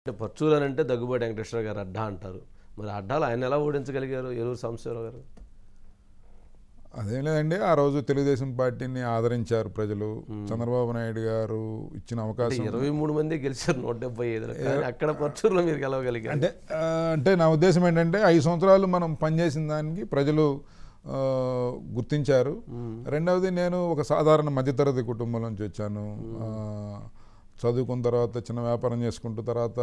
అంటే పర్చూరనంటే దగ్గుబాటి వెంకటేశ్వర గారు అడ్డా అంటారు. మరి అడ్డాలు ఆయన ఎలా ఓడించగలిగారు ఏలూరు సాంబశివరావు గారు? అదేం లేదండి. ఆ రోజు తెలుగుదేశం పార్టీని ఆదరించారు ప్రజలు. చంద్రబాబు నాయుడు గారు ఇచ్చిన అంటే అవకాశం 23 మంది గెలిచారు 175లో. కానీ అక్కడ పర్చూరులో మీరు గెలవగలిగారు. అంటే నా ఉద్దేశం ఏంటంటే 5 సంవత్సరాలు మనం పనిచేసిన దానికి ప్రజలు గుర్తించారు. రెండవది, నేను ఒక సాధారణ మధ్యతరగతి కుటుంబం నుంచి వచ్చాను. చదువుకున్న తర్వాత చిన్న వ్యాపారం చేసుకుంటూ తర్వాత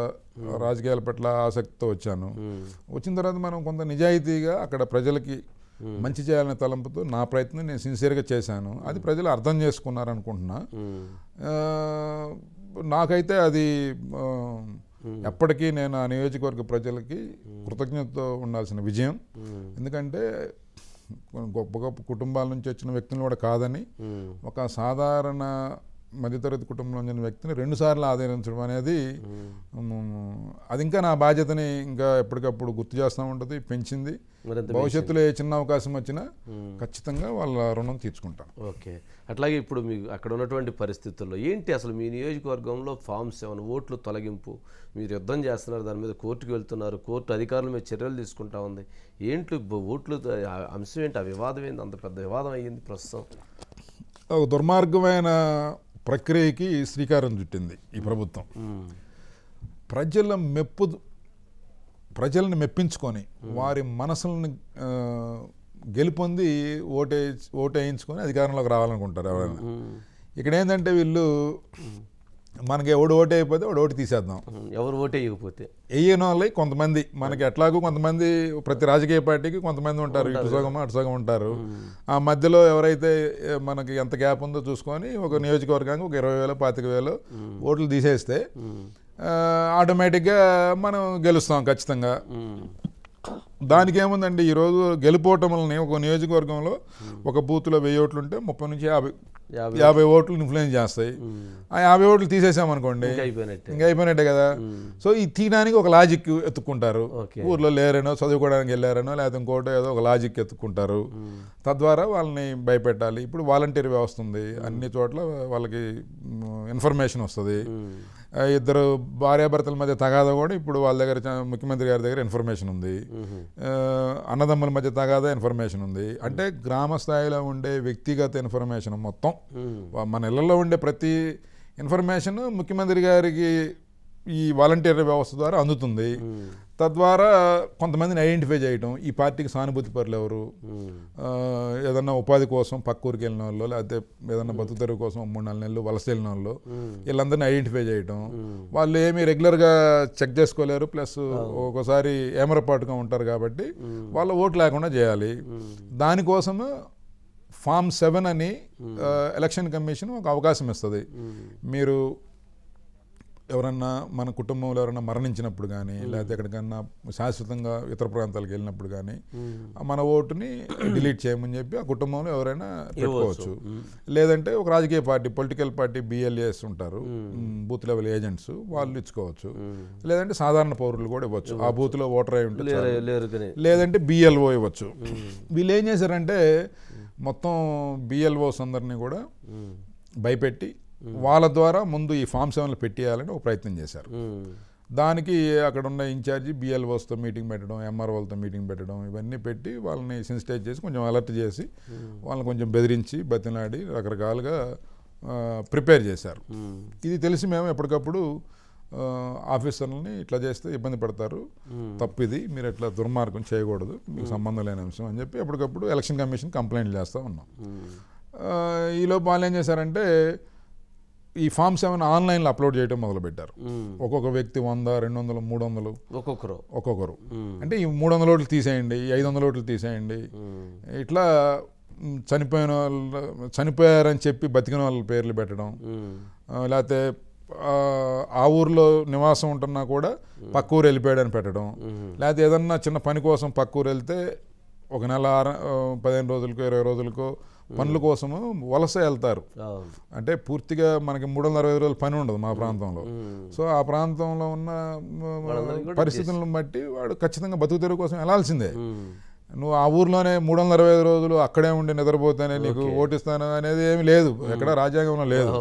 రాజకీయాల పట్ల ఆసక్తితో వచ్చాను. వచ్చిన తర్వాత మనం కొంత నిజాయితీగా అక్కడ ప్రజలకి మంచి చేయాలనే తలంపుతో నా ప్రయత్నం నేను సిన్సియర్గా చేశాను. అది ప్రజలు అర్థం చేసుకున్నారు అనుకుంటున్నా. నాకైతే అది ఎప్పటికీ నేను ఆ నియోజకవర్గ ప్రజలకి కృతజ్ఞతతో ఉండాల్సిన విజయం. ఎందుకంటే గొప్ప గొప్ప కుటుంబాల నుంచి వచ్చిన వ్యక్తులు కూడా కాదని, ఒక సాధారణ మధ్యతరగతి కుటుంబంలో చెందిన వ్యక్తిని 2 సార్లు ఆదరించడం అనేది అది ఇంకా నా బాధ్యతని ఇంకా ఎప్పటికప్పుడు గుర్తు చేస్తూ ఉంటుంది, పెంచింది. భవిష్యత్తులో ఏ చిన్న అవకాశం వచ్చినా ఖచ్చితంగా వాళ్ళ రుణం తీర్చుకుంటాను. ఓకే. అట్లాగే ఇప్పుడు మీకు అక్కడ ఉన్నటువంటి పరిస్థితుల్లో ఏంటి అసలు మీ నియోజకవర్గంలో ఫామ్ 7 ఓట్లు తొలగింపు మీరు యుద్ధం చేస్తున్నారు, దాని మీద కోర్టుకు వెళ్తున్నారు, కోర్టు అధికారుల మీద చర్యలు తీసుకుంటా ఉంది. ఏంటి ఓట్లు అంశం ఏంటి? ఆ వివాదం ఏంటి? అంత పెద్ద వివాదం అయ్యింది ప్రస్తుతం. ఒక దుర్మార్గమైన ప్రక్రియకి శ్రీకారం చుట్టింది ఈ ప్రభుత్వం. ప్రజలను మెప్పించుకొని వారి మనసులను గెలుపొంది ఓటేయించుకొని అధికారంలోకి రావాలనుకుంటారు ఎవరైనా. ఇక్కడ ఏంటంటే వీళ్ళు మనకి ఎవడు ఓటు అయిపోతే వాడు ఓటు తీసేద్దాం, ఎవరు ఓటు వేయకపోతే వేయని వాళ్ళకి కొంతమంది, మనకి ఎట్లాగూ కొంతమంది ప్రతి రాజకీయ పార్టీకి కొంతమంది ఉంటారు, ఇటు సగం అటు సగం ఉంటారు. ఆ మధ్యలో ఎవరైతే మనకి ఎంత గ్యాప్ ఉందో చూసుకొని ఒక నియోజకవర్గానికి ఒక 20,000 25,000 ఓట్లు తీసేస్తే ఆటోమేటిక్గా మనం గెలుస్తాం ఖచ్చితంగా. దానికి ఏముందండి, ఈరోజు గెలుపోవటంని ఒక నియోజకవర్గంలో ఒక బూత్లో 1000 ఓట్లు ఉంటే 30 నుంచి 50 ఓట్లు ఇన్ఫ్లుయెన్స్ చేస్తాయి. ఆ 50 ఓట్లు తీసేసామనుకోండి ఇంకా అయిపోయినట్టే కదా. సో ఈ తీయడానికి ఒక లాజిక్ ఎత్తుక్కుంటారు. ఊర్లో లేరనో, చదువుకోవడానికి వెళ్ళారనో, లేకపోతే ఇంకోటో ఏదో ఒక లాజిక్ ఎత్తుక్కుంటారు. తద్వారా వాళ్ళని భయపెట్టాలి. ఇప్పుడు వాలంటీర్ వ్యవస్థ ఉంది, అన్ని చోట్ల వాళ్ళకి ఇన్ఫర్మేషన్ వస్తుంది. ఇద్దరు భార్యాభర్తల మధ్య తగాదా కూడా ఇప్పుడు వాళ్ళ దగ్గర, ముఖ్యమంత్రి గారి దగ్గర ఇన్ఫర్మేషన్ ఉంది. అన్నదమ్ముల మధ్య తగాదా ఇన్ఫర్మేషన్ ఉంది. అంటే గ్రామ స్థాయిలో ఉండే వ్యక్తిగత ఇన్ఫర్మేషన్ మొత్తం, మన ఇళ్లలో ఉండే ప్రతి ఇన్ఫర్మేషన్ ముఖ్యమంత్రి గారికి ఈ వాలంటీర్ వ్యవస్థ ద్వారా అందుతుంది. తద్వారా కొంతమందిని ఐడెంటిఫై చేయటం, ఈ పార్టీకి సానుభూతి పరులు ఎవరు, ఏదన్నా ఉపాధి కోసం పక్క ఊరికి వెళ్ళిన వాళ్ళు, లేకపోతే ఏదన్నా బతుకుతెరువు కోసం 3-4 నెలలు వలస వెళ్ళిన వాళ్ళు, వీళ్ళందరినీ ఐడెంటిఫై చేయటం. వాళ్ళు ఏమీ రెగ్యులర్గా చెక్ చేసుకోలేరు, ప్లస్ ఒక్కోసారి ఏమరపాటుగా ఉంటారు కాబట్టి వాళ్ళ ఓటు లేకుండా చేయాలి. దానికోసము ఫామ్ 7 అని ఎలక్షన్ కమిషన్ ఒక అవకాశం ఇస్తుంది. మీరు ఎవరన్నా మన కుటుంబంలో ఎవరన్నా మరణించినప్పుడు కానీ, లేకపోతే ఎక్కడికన్నా శాశ్వతంగా ఇతర ప్రాంతాలకు వెళ్ళినప్పుడు కానీ మన ఓటుని డిలీట్ చేయమని చెప్పి ఆ కుటుంబంలో ఎవరైనా పెట్టుకోవచ్చు. లేదంటే ఒక రాజకీయ పార్టీ, పొలిటికల్ పార్టీ BLAs ఉంటారు, బూత్ లెవెల్ ఏజెంట్స్, వాళ్ళు ఇచ్చుకోవచ్చు. లేదంటే సాధారణ పౌరులు కూడా ఇవ్వచ్చు, ఆ బూత్లో ఓటర్ అయి ఉంటుంది. లేదంటే BLO ఇవ్వచ్చు. వీళ్ళు ఏం చేశారంటే మొత్తం BLOs అందరినీ కూడా భయపెట్టి వాళ్ళ ద్వారా ముందు ఈ ఫామ్ 7 పెట్టేయాలని ఒక ప్రయత్నం చేశారు. దానికి అక్కడ ఉన్న ఇన్ఛార్జి BLOస్తో మీటింగ్ పెట్టడం, MROలతో మీటింగ్ పెట్టడం, ఇవన్నీ పెట్టి వాళ్ళని సెన్సిటైజ్ చేసి కొంచెం అలర్ట్ చేసి వాళ్ళని కొంచెం బెదిరించి బతిలాడి రకరకాలుగా ప్రిపేర్ చేశారు. ఇది తెలిసి మేము ఎప్పటికప్పుడు ఆఫీసర్లని ఇట్లా చేస్తే ఇబ్బంది పడతారు, తప్పిది, మీరు ఇట్లా దుర్మార్గం చేయకూడదు, మీకు సంబంధం లేని అంశం అని చెప్పి ఎప్పటికప్పుడు ఎలక్షన్ కమిషన్ కంప్లైంట్ చేస్తూ ఉన్నాం. ఈలోపు వాళ్ళు ఏం చేశారంటే ఈ ఫామ్ 7 ఆన్లైన్లో అప్లోడ్ చేయడం మొదలుపెట్టారు. ఒక్కొక్క వ్యక్తి 100, 200, 300 ఒక్కొక్కరు. అంటే ఈ 300 ఓట్లు తీసేయండి, 500 ఓట్లు తీసేయండి, ఇట్లా చనిపోయారని చెప్పి బతికిన వాళ్ళ పేర్లు పెట్టడం, లేకపోతే ఆ ఊర్లో నివాసం ఉంటున్నా కూడా పక్క ఊరు వెళ్ళిపోయాడని పెట్టడం, లేకపోతే ఏదన్నా చిన్న పని కోసం పక్క ఊరు వెళ్తే ఒక నెల 15 రోజులకో 20 రోజులకో పనుల కోసము వలస వెళ్తారు. అంటే పూర్తిగా మనకి 365 రోజులు పని ఉండదు మా ప్రాంతంలో. సో ఆ ప్రాంతంలో ఉన్న పరిస్థితులను బట్టి వాడు ఖచ్చితంగా బతుకుతెరువు కోసం వెళ్ళాల్సిందే. నువ్వు ఆ ఊర్లోనే 365 రోజులు అక్కడే ఉండి నిద్రపోతేనే నీకు ఓటిస్తాను అనేది ఏమి లేదు, ఎక్కడ రాజ్యాంగంలో లేదు.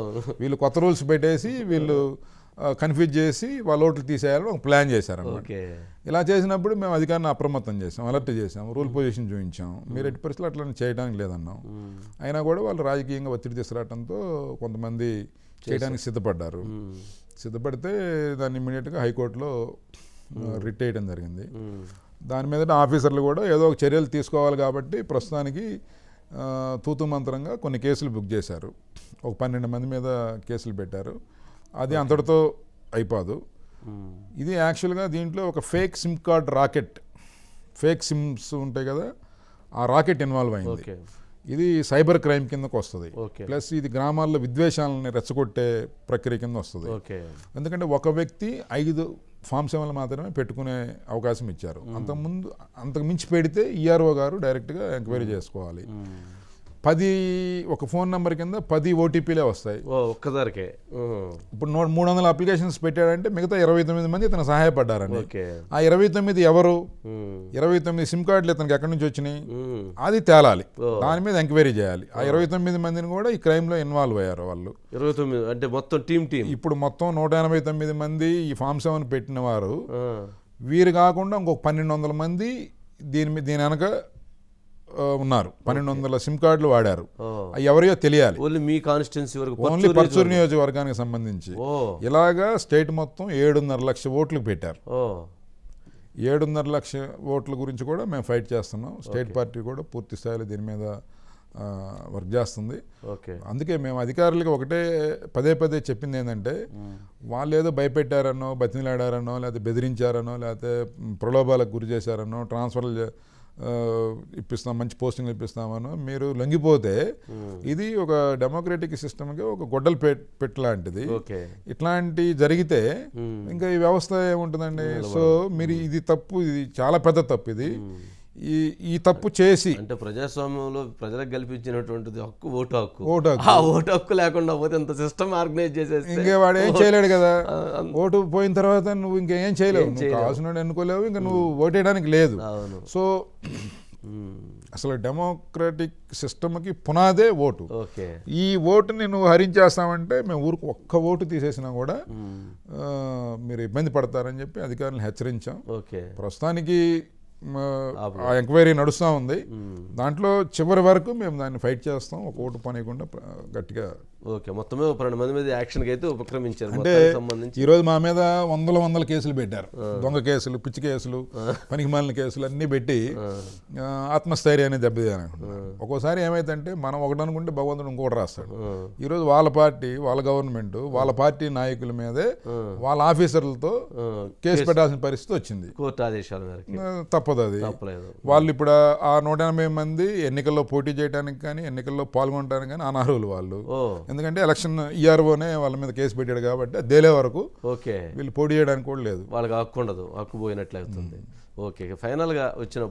వీళ్ళు కొత్త రూల్స్ పెట్టేసి వీళ్ళు కన్ఫ్యూజ్ చేసి వాళ్ళ ఓట్లు తీసేయాలని ఒక ప్లాన్ చేశారన్నమాట. ఓకే. ఇలా చేసినప్పుడు మేము అధికారిని అప్రమత్తం చేసాం, అలర్ట్ చేసాం, రూల్ పొజిషన్ చూపించాం. మీరు ఎట్టి పరిస్థితులు అట్లా చేయడానికి లేదన్నాం. అయినా కూడా వాళ్ళు రాజకీయంగా ఒత్తిడి తీసుకురావడంతో కొంతమంది చేయడానికి సిద్ధపడ్డారు. సిద్ధపడితే దాన్ని ఇమ్మీడియట్గా హైకోర్టులో రిట్ వేయడం జరిగింది. దాని మీద ఆఫీసర్లు కూడా ఏదో ఒక చర్యలు తీసుకోవాలి కాబట్టి ప్రస్తుతానికి తూతు మంత్రంగా కొన్ని కేసులు బుక్ చేశారు. ఒక 12 మంది మీద కేసులు పెట్టారు. అది అంతటితో అయిపోదు. ఇది యాక్చువల్గా దీంట్లో ఒక fake SIM card racket, fake SIMs ఉంటాయి కదా, ఆ రాకెట్ ఇన్వాల్వ్ అయింది. ఇది సైబర్ క్రైమ్ కిందకు వస్తుంది. ప్లస్ ఇది గ్రామాల్లో విద్వేషాలని రెచ్చగొట్టే ప్రక్రియ కింద వస్తుంది. ఎందుకంటే ఒక వ్యక్తి 5 ఫామ్ 7 మాత్రమే పెట్టుకునే అవకాశం ఇచ్చారు. అంతకు మించి పెడితే ఈఆర్ఓ గారు డైరెక్ట్గా ఎంక్వైరీ చేసుకోవాలి. 10 ఒక ఫోన్ నెంబర్ కింద 10 ఓటీపీలే వస్తాయి ఒక్కసారికే. ఇప్పుడు 300 అప్లికేషన్స్ పెట్టాడంటే మిగతా 29 మంది ఇతను సహాయపడ్డారని. ఆ 29 ఎవరు, 29 సిమ్ కార్డులు ఇతనికి ఎక్కడి నుంచి వచ్చినాయి అది తేలాలి. దాని మీద ఎంక్వైరీ చేయాలి. ఆ 29 మందిని కూడా ఈ క్రైమ్లో ఇన్వాల్వ్ అయ్యారు వాళ్ళు. 29 అంటే మొత్తం టీమ్. ఇప్పుడు మొత్తం 189 మంది ఈ ఫామ్ 7 పెట్టిన వారు. వీరు కాకుండా ఇంకొక 1200 మంది దీని వెనక ఉన్నారు. 1200 సిమ్ కార్డులు వాడారు. ఎవరియో తెలియాలి. మీ కాన్స్టిట్యున్సీ వరకు, ఓన్లీ పర్చూరు నియోజకవర్గానికి సంబంధించి ఇలాగా స్టేట్ మొత్తం 7.5 లక్షల ఓట్లు పెట్టారు. 7.5 లక్షల ఓట్ల గురించి కూడా మేము ఫైట్ చేస్తున్నాం. స్టేట్ పార్టీ కూడా పూర్తి స్థాయిలో దీని మీద వర్క్ చేస్తుంది. అందుకే మేము అధికారులకి ఒకటే పదే చెప్పింది ఏంటంటే, వాళ్ళు ఏదో భయపెట్టారనో, బతిమిలాడారనో, లేకపోతే బెదిరించారనో, లేకపోతే ప్రలోభాలకు గురి చేశారనో, ట్రాన్స్ఫర్లు ఇప్పిస్తాం, మంచి పోస్టింగ్లు ఇప్పిస్తామనో మీరు లొంగిపోతే ఇది ఒక డెమోక్రటిక్ సిస్టమ్కి ఒక గొడ్డలు పెట్టలాంటిది. ఇట్లాంటి జరిగితే ఇంకా ఈ వ్యవస్థ ఏముంటుందండి? సో మీరు ఇది తప్పు, ఇది చాలా పెద్ద తప్పు. ఇది ఈ తప్పు చేసి, అంటే ప్రజాస్వామ్యంలో ప్రజలకు కల్పించినటువంటిది హక్కు, ఓటు హక్కు. ఆ ఓటు హక్కు లేకుండా పోతే ఎంత సిస్టమ్ ఆర్గనైజ్ చేసేస్తే ఇంకేవాడు ఏం చేయలేడు కదా. ఓటు పోయిన తర్వాత నువ్వు ఇంకేం చేయలేవు, నువ్వు కావాల్సిన ఎన్నుకోలేవు, ఇంకా నువ్వు ఓటేయడానికి లేదు. సో అసలు డెమోక్రటిక్ సిస్టమ్కి పునాదే ఓటు. ఈ ఓటుని నువ్వు హరించేస్తామంటే మేము ఊరికి ఒక్క ఓటు తీసేసినా కూడా మీరు ఇబ్బంది పడతారని చెప్పి అధికారులను హెచ్చరించాం. ప్రస్తుతానికి ఆ ఎంక్వైరీ నడుస్తూ ఉంది. దాంట్లో చివరి వరకు మేము దాన్ని ఫైట్ చేస్తాం, ఒక ఓటు పనియకుండా గట్టిగా. మొత్తమే 12 మంది మీద యాక్షన్కి అయితే ఉపక్రమించారు. అంటే ఈరోజు మా మీద వందల కేసులు పెట్టారు. దొంగ కేసులు, పిచ్చి కేసులు, పనికిమాలిన కేసులు అన్నీ పెట్టి ఆత్మస్థైర్యాన్ని దెబ్బతీయాలి. ఒక్కోసారి ఏమైందంటే మనం ఒకటి అనుకుంటే భగవంతుడు ఇంకోటి రాస్తాడు. ఈరోజు వాళ్ళ పార్టీ, వాళ్ళ గవర్నమెంట్, వాళ్ళ పార్టీ నాయకుల మీదే వాళ్ళ ఆఫీసర్లతో కేసు పెట్టాల్సిన పరిస్థితి వచ్చింది. కోర్టు ఆదేశాల మేరకు తప్పదు అది. వాళ్ళు ఇప్పుడు ఆ 180 మంది ఎన్నికల్లో పోటీ చేయడానికి కానీ, ఎన్నికల్లో పాల్గొనడానికి కానీ అనర్హులు వాళ్ళు. ఎందుకంటే ఎలక్షన్ ఈఆర్ఓనే వాళ్ళ మీద కేసు పెట్టాడు కాబట్టి దేలే వరకు వీళ్ళు పోటీ చేయడానికి కూడా లేదు. వాళ్ళకి హక్కు ఉండదు, హక్కు పోయినట్లు అవుతుంది. ఫైనల్గా వచ్చిన